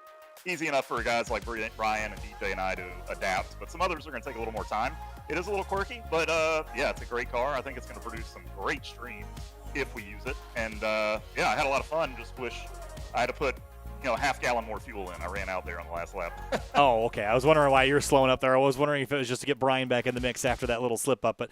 Speaker 2: easy enough for guys like Brian and DJ and I to adapt, but some others are going to take a little more time. It is a little quirky, but yeah, it's a great car. I think it's going to produce some great streams if we use it. And yeah, I had a lot of fun. Just wish I had to put half-gallon more fuel in. I ran out there on the last lap.
Speaker 1: Oh, okay. I was wondering why you were slowing up there. I was wondering if it was just to get Brian back in the mix after that little slip-up. But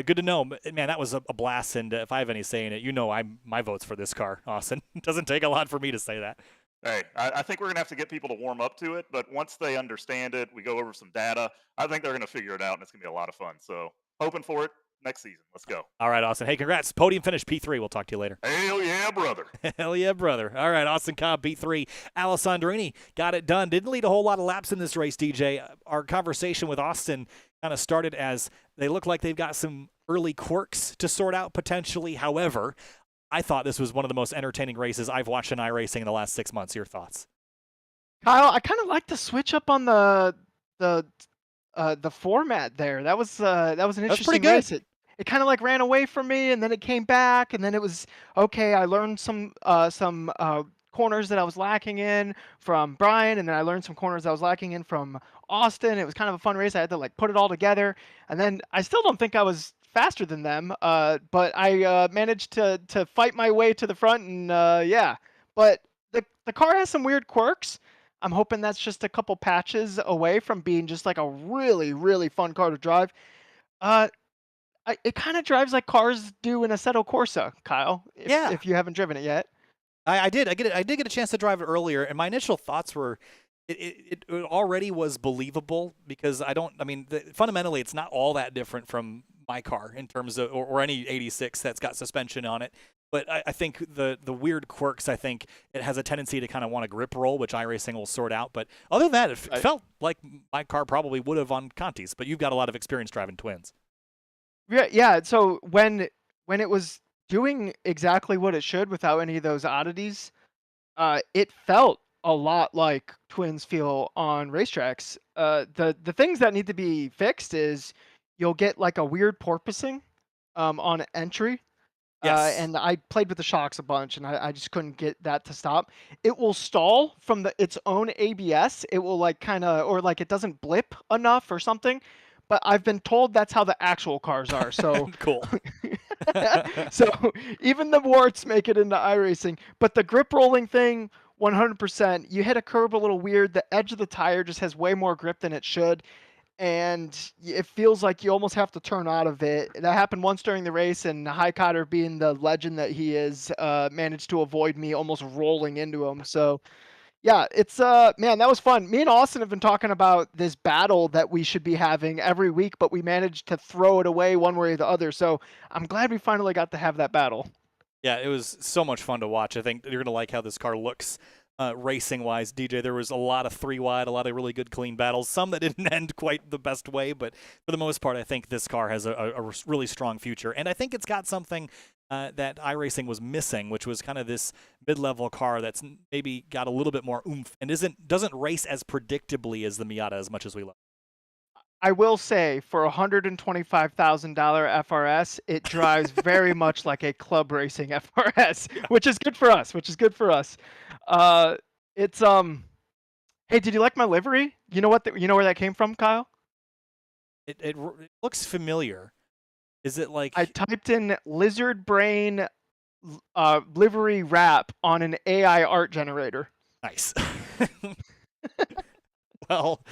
Speaker 1: good to know. Man, that was a blast. And if I have any say in it, my vote's for this car, Austin. It doesn't take a lot for me to say that.
Speaker 2: Hey, I think we're going to have to get people to warm up to it. But once they understand it, we go over some data, I think they're going to figure it out, and it's going to be a lot of fun. So hoping for it. Next season. Let's go.
Speaker 1: All right, Austin. Hey, congrats. Podium finish, P3. We'll talk to you later.
Speaker 2: Hell yeah, brother.
Speaker 1: Hell yeah, brother. All right, Austin Cobb, P3. Alessandrini got it done. Didn't lead a whole lot of laps in this race, DJ. Our conversation with Austin kind of started as they look like they've got some early quirks to sort out potentially. However, I thought this was one of the most entertaining races I've watched in iRacing in the last 6 months. Your thoughts?
Speaker 3: Kyle, I kind of like the switch up on the format there. That was an interesting race. It kind of like ran away from me, and then it came back, and then it was okay. I learned some corners that I was lacking in from Brian, and then I learned some corners I was lacking in from Austin. It was kind of a fun race. I had to put it all together, and then I still don't think I was faster than them, but I managed to fight my way to the front, and yeah. But the car has some weird quirks. I'm hoping that's just a couple patches away from being just like a really, really fun car to drive. It kind of drives like cars do in Assetto Corsa, Kyle. If you haven't driven it yet.
Speaker 1: I did get a chance to drive it earlier, and my initial thoughts were it already was believable because fundamentally it's not all that different from my car in terms of, or any 86 that's got suspension on it. But I think the weird quirks, I think it has a tendency to kind of want to grip roll, which iRacing will sort out. But other than that, it felt like my car probably would have on Conti's. But you've got a lot of experience driving twins.
Speaker 3: Yeah. So when it was doing exactly what it should without any of those oddities, it felt a lot like twins feel on racetracks. The things that need to be fixed is you'll get like a weird porpoising on entry.
Speaker 1: Yes.
Speaker 3: And I played with the shocks a bunch, and I just couldn't get that to stop. It will stall from its own ABS. It will like kind of, or like it doesn't blip enough or something. But I've been told that's how the actual cars are. So
Speaker 1: Cool.
Speaker 3: so even the warts make it into iRacing. But the grip rolling thing, 100%. You hit a curb a little weird. The edge of the tire just has way more grip than it should. And it feels like you almost have to turn out of it. That happened once during the race, and Highcotter, being the legend that he is, managed to avoid me almost rolling into him. So, yeah, it's man, that was fun. Me and Austin have been talking about this battle that we should be having every week, but we managed to throw it away one way or the other. So I'm glad we finally got to have that battle.
Speaker 1: Yeah, it was so much fun to watch. I think you're going to like how this car looks. Racing-wise, DJ, there was a lot of 3-wide, a lot of really good clean battles, some that didn't end quite the best way, but for the most part, I think this car has a really strong future, and I think it's got something that iRacing was missing, which was kind of this mid-level car that's maybe got a little bit more oomph and doesn't race as predictably as the Miata as much as we love.
Speaker 3: I will say, for $125,000 FRS, it drives very much like a club racing FRS, which is good for us. It's Hey, did you like my livery? You know you know where that came from, Kyle?
Speaker 1: It looks familiar. Is it like
Speaker 3: I typed in lizard brain livery wrap on an AI art generator.
Speaker 1: Nice. Well,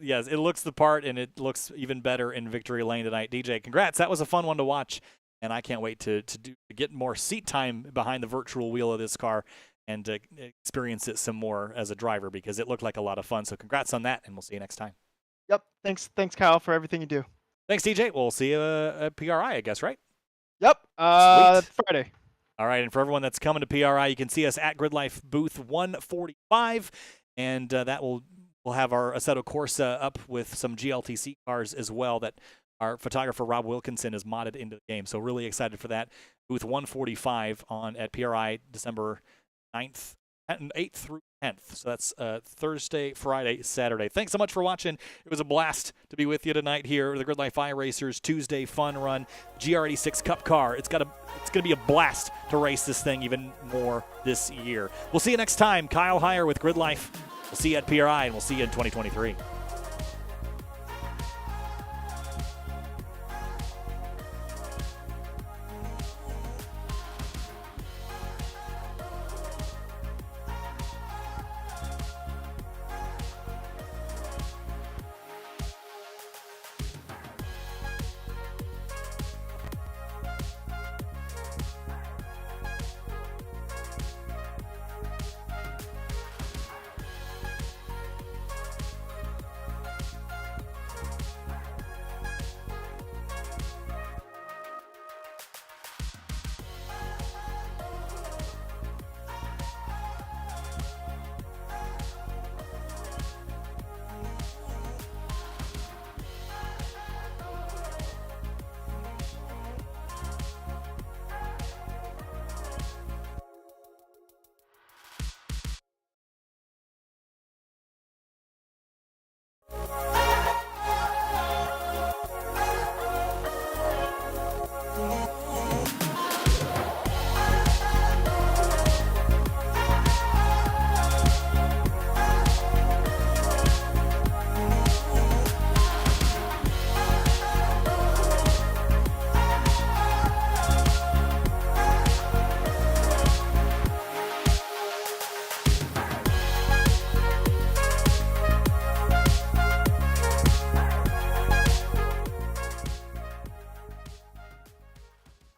Speaker 1: yes, it looks the part, and it looks even better in Victory Lane tonight. DJ, congrats. That was a fun one to watch, and I can't wait to get more seat time behind the virtual wheel of this car and experience it some more as a driver, because it looked like a lot of fun. So congrats on that, and we'll see you next time.
Speaker 3: Yep. Thanks, Kyle, for everything you do.
Speaker 1: Thanks, DJ. We'll see you at PRI, I guess, right?
Speaker 3: Yep. Friday.
Speaker 1: All right, and for everyone that's coming to PRI, you can see us at GRIDLIFE booth 145, and that we'll have our Assetto Corsa up with some GLTC cars as well that our photographer Rob Wilkinson has modded into the game. So really excited for that. Booth 145 at PRI December 9th, 8th through 10th. So that's Thursday, Friday, Saturday. Thanks so much for watching. It was a blast to be with you tonight here at the GRIDLIFE iRacers Tuesday Fun Run GR86 Cup car. It's going to be a blast to race this thing even more this year. We'll see you next time. Kyle Heyer with GRIDLIFE. We'll see you at PRI, and we'll see you in 2023.